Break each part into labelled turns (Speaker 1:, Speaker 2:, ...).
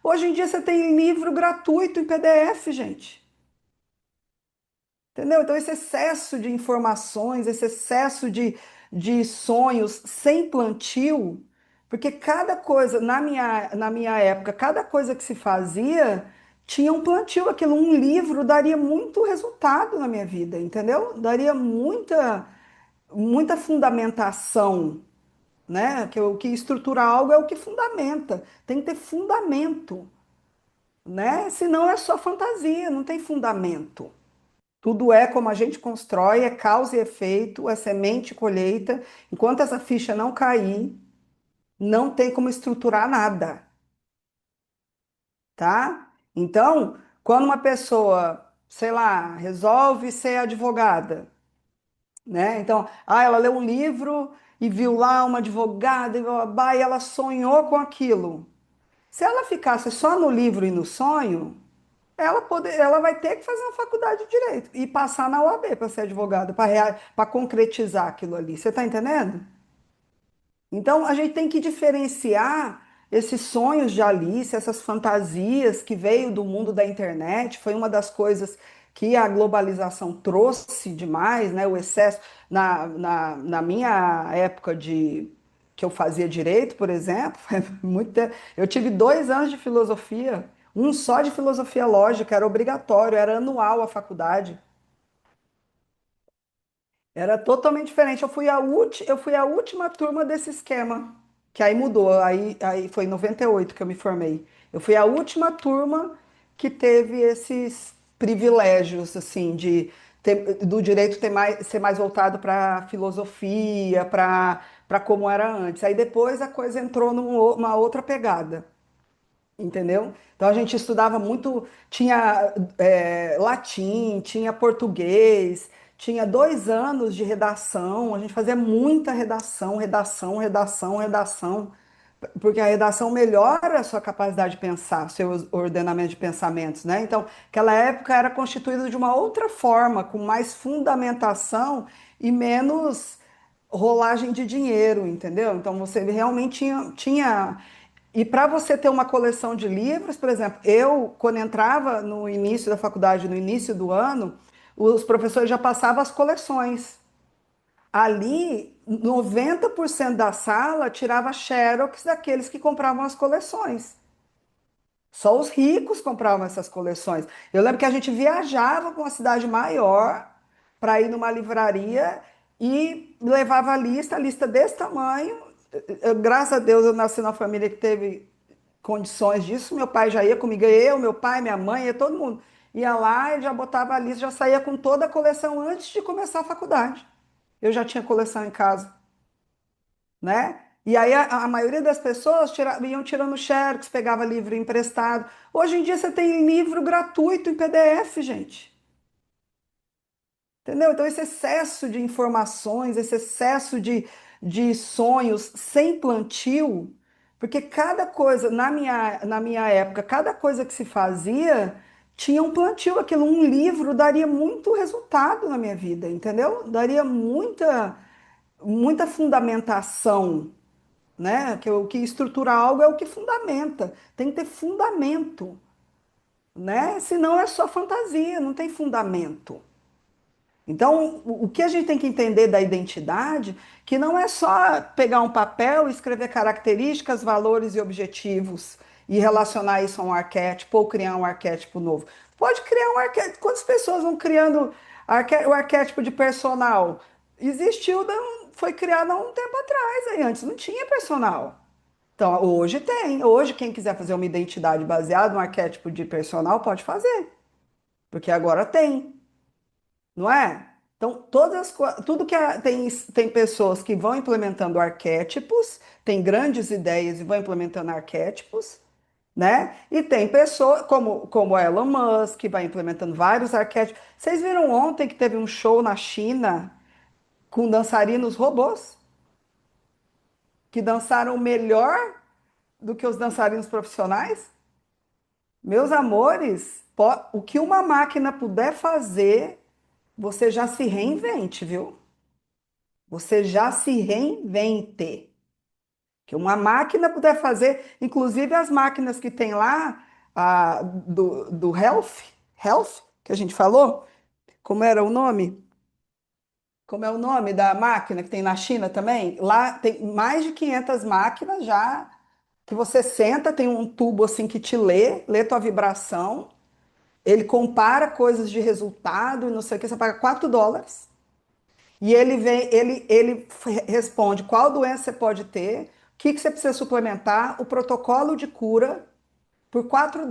Speaker 1: Hoje em dia você tem livro gratuito em PDF, gente. Entendeu? Então, esse excesso de informações, esse excesso de sonhos sem plantio, porque cada coisa, na minha época, cada coisa que se fazia tinha um plantio. Aquilo, um livro daria muito resultado na minha vida, entendeu? Daria muita fundamentação, né? Que o que estrutura algo é o que fundamenta. Tem que ter fundamento, né? Senão é só fantasia, não tem fundamento. Tudo é como a gente constrói, é causa e efeito, é semente e colheita. Enquanto essa ficha não cair, não tem como estruturar nada, tá? Então, quando uma pessoa, sei lá, resolve ser advogada, né? Então, ela leu um livro e viu lá uma advogada e blá, blá, blá, e ela sonhou com aquilo. Se ela ficasse só no livro e no sonho, ela vai ter que fazer uma faculdade de direito e passar na OAB para ser advogada, para concretizar aquilo ali. Você está entendendo? Então, a gente tem que diferenciar esses sonhos de Alice, essas fantasias que veio do mundo da internet. Foi uma das coisas que a globalização trouxe demais, né? O excesso. Na minha época que eu fazia direito, por exemplo, foi muito tempo. Eu tive 2 anos de filosofia, um só de filosofia lógica, era obrigatório, era anual a faculdade. Era totalmente diferente. Eu fui a última turma desse esquema, que aí mudou. Aí foi em 98 que eu me formei. Eu fui a última turma que teve esses privilégios, assim, do direito ser mais voltado para filosofia, para como era antes. Aí depois a coisa entrou numa outra pegada. Entendeu? Então a gente estudava muito, tinha latim, tinha português, tinha 2 anos de redação, a gente fazia muita redação, redação, redação, redação, porque a redação melhora a sua capacidade de pensar, seu ordenamento de pensamentos, né? Então, aquela época era constituída de uma outra forma, com mais fundamentação e menos rolagem de dinheiro, entendeu? Então você realmente tinha. E para você ter uma coleção de livros, por exemplo, eu, quando entrava no início da faculdade, no início do ano, os professores já passavam as coleções. Ali, 90% da sala tirava xerox daqueles que compravam as coleções. Só os ricos compravam essas coleções. Eu lembro que a gente viajava para uma cidade maior para ir numa livraria e levava a lista desse tamanho. Graças a Deus eu nasci numa família que teve condições disso. Meu pai já ia comigo, eu, meu pai, minha mãe, ia todo mundo. Ia lá e já botava a lista, já saía com toda a coleção antes de começar a faculdade. Eu já tinha coleção em casa, né? E aí a maioria das pessoas iam tirando xerox, pegava livro emprestado. Hoje em dia você tem livro gratuito em PDF, gente. Entendeu? Então esse excesso de informações, esse excesso de sonhos sem plantio, porque cada coisa, na minha época, cada coisa que se fazia tinha um plantio. Aquilo, um livro daria muito resultado na minha vida, entendeu? Daria muita fundamentação, né? Que o que estrutura algo é o que fundamenta. Tem que ter fundamento, né? Senão é só fantasia, não tem fundamento. Então, o que a gente tem que entender da identidade, que não é só pegar um papel e escrever características, valores e objetivos e relacionar isso a um arquétipo ou criar um arquétipo novo. Pode criar um arquétipo. Quantas pessoas vão criando o arquétipo de personal? Existiu, foi criado há um tempo atrás, aí antes não tinha personal. Então, hoje tem. Hoje, quem quiser fazer uma identidade baseada no arquétipo de personal, pode fazer, porque agora tem, não é? Então, tudo tem pessoas que vão implementando arquétipos, tem grandes ideias e vão implementando arquétipos, né? E tem pessoas como Elon Musk, que vai implementando vários arquétipos. Vocês viram ontem que teve um show na China com dançarinos robôs, que dançaram melhor do que os dançarinos profissionais? Meus amores, o que uma máquina puder fazer, você já se reinvente, viu? Você já se reinvente. Que uma máquina puder fazer, inclusive as máquinas que tem lá, do Health, que a gente falou, como era o nome? Como é o nome da máquina que tem na China também? Lá tem mais de 500 máquinas já, que você senta, tem um tubo assim que te lê tua vibração, ele compara coisas de resultado e não sei o que, você paga US$ 4. E ele responde qual doença você pode ter, o que você precisa suplementar, o protocolo de cura por US$ 4.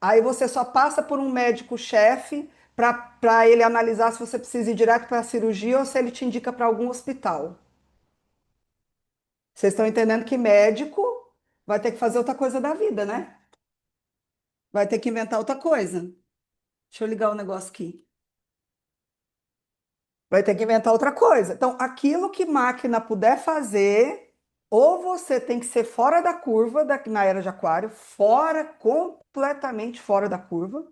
Speaker 1: Aí você só passa por um médico-chefe para ele analisar se você precisa ir direto para a cirurgia ou se ele te indica para algum hospital. Vocês estão entendendo que médico vai ter que fazer outra coisa da vida, né? Vai ter que inventar outra coisa. Deixa eu ligar o negócio aqui. Vai ter que inventar outra coisa. Então, aquilo que máquina puder fazer, ou você tem que ser fora da curva na era de aquário, fora, completamente fora da curva,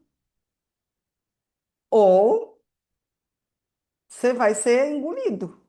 Speaker 1: ou você vai ser engolido.